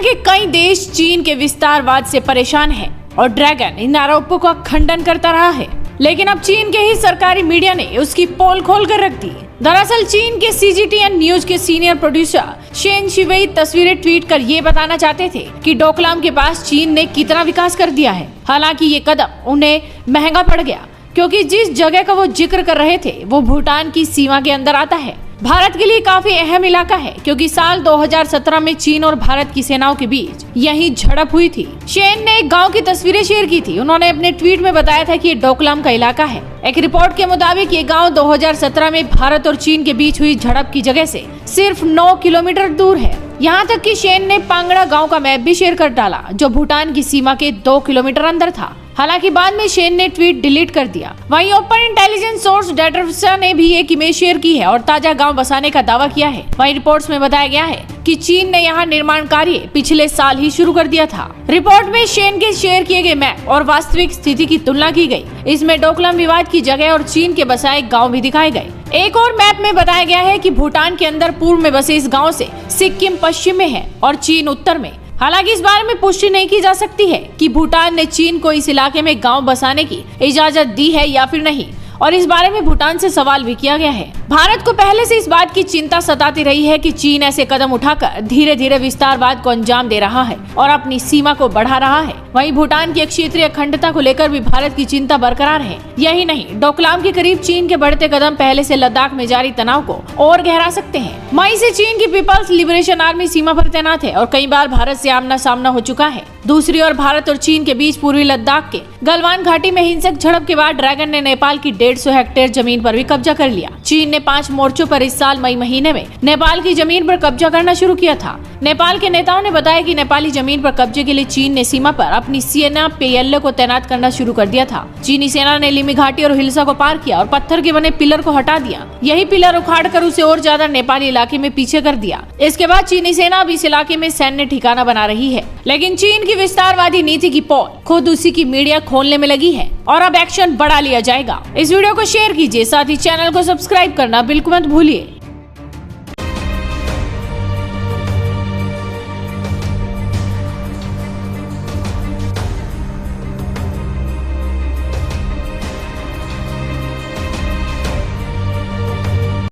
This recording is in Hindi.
के कई देश चीन के विस्तारवाद से परेशान हैं और ड्रैगन इन आरोपों का खंडन करता रहा है, लेकिन अब चीन के ही सरकारी मीडिया ने उसकी पोल खोल कर रख दी। दरअसल चीन के CGTN न्यूज के सीनियर प्रोड्यूसर शेन शिवेई तस्वीरें ट्वीट कर ये बताना चाहते थे कि डोकलाम के पास चीन ने कितना विकास कर दिया है। हालांकि ये कदम उन्हें महंगा पड़ गया, क्योंकि जिस जगह का वो जिक्र कर रहे थे वो भूटान की सीमा के अंदर आता है। भारत के लिए काफी अहम इलाका है, क्योंकि साल 2017 में चीन और भारत की सेनाओं के बीच यही झड़प हुई थी। शेन ने एक गांव की तस्वीरें शेयर की थी। उन्होंने अपने ट्वीट में बताया था कि ये डोकलाम का इलाका है। एक रिपोर्ट के मुताबिक ये गांव 2017 में भारत और चीन के बीच हुई झड़प की जगह से सिर्फ 9 किलोमीटर दूर है। यहाँ तक कि शेन ने पांगड़ा गांव का मैप भी शेयर कर डाला, जो भूटान की सीमा के 2 किलोमीटर अंदर था। हालांकि बाद में शेन ने ट्वीट डिलीट कर दिया। वहीं ओपन इंटेलिजेंस सोर्स डेटाफिसा ने भी एक इमेज शेयर की है और ताजा गांव बसाने का दावा किया है। वहीं रिपोर्ट्स में बताया गया है कि चीन ने यहाँ निर्माण कार्य पिछले साल ही शुरू कर दिया था। रिपोर्ट में शेन के शेयर किए गए मैप और वास्तविक स्थिति की तुलना की गई। इसमें डोकलाम विवाद की जगह और चीन के बसाए गाँव भी दिखाए गए। एक और मैप में बताया गया है कि भूटान के अंदर पूर्व में बसे इस गाँव से सिक्किम पश्चिम में है और चीन उत्तर में। हालांकि इस बारे में पुष्टि नहीं की जा सकती है कि भूटान ने चीन को इस इलाके में गांव बसाने की इजाजत दी है या फिर नहीं, और इस बारे में भूटान से सवाल भी किया गया है। भारत को पहले से इस बात की चिंता सताती रही है कि चीन ऐसे कदम उठाकर धीरे धीरे विस्तारवाद को अंजाम दे रहा है और अपनी सीमा को बढ़ा रहा है। वहीं भूटान की क्षेत्रीय अखंडता को लेकर भी भारत की चिंता बरकरार है। यही नहीं, डोकलाम के करीब चीन के बढ़ते कदम पहले से लद्दाख में जारी तनाव को और गहरा सकते हैं। मई से चीन की पीपल्स लिबरेशन आर्मी सीमा पर तैनात है और कई बार भारत से आमना सामना हो चुका है। दूसरी ओर भारत और चीन के बीच पूर्वी लद्दाख के गलवान घाटी में हिंसक झड़प के बाद ड्रैगन ने नेपाल की 150 हेक्टेयर जमीन पर भी कब्जा कर लिया। चीन ने 5 मोर्चों पर इस साल मई महीने में नेपाल की जमीन पर कब्जा करना शुरू किया था। नेपाल के नेताओं ने बताया कि नेपाली जमीन पर कब्जे के लिए चीन ने सीमा पर अपनी सेना PLA को तैनात करना शुरू कर दिया था। चीनी सेना ने लिमी घाटी और हिल्सा को पार किया और पत्थर के बने पिलर को हटा दिया। यही पिलर उखाड़ कर उसे और ज्यादा नेपाली इलाके में पीछे कर दिया। इसके बाद चीनी सेना अब इस इलाके में सैन्य ठिकाना बना रही है, लेकिन चीन की विस्तारवादी नीति की पोल खुद उसी की मीडिया खोलने में लगी है और अब एक्शन बढ़ा लिया जाएगा। इस वीडियो को शेयर कीजिए, साथ ही चैनल को सब्सक्राइब करना बिल्कुल मत भूलिए।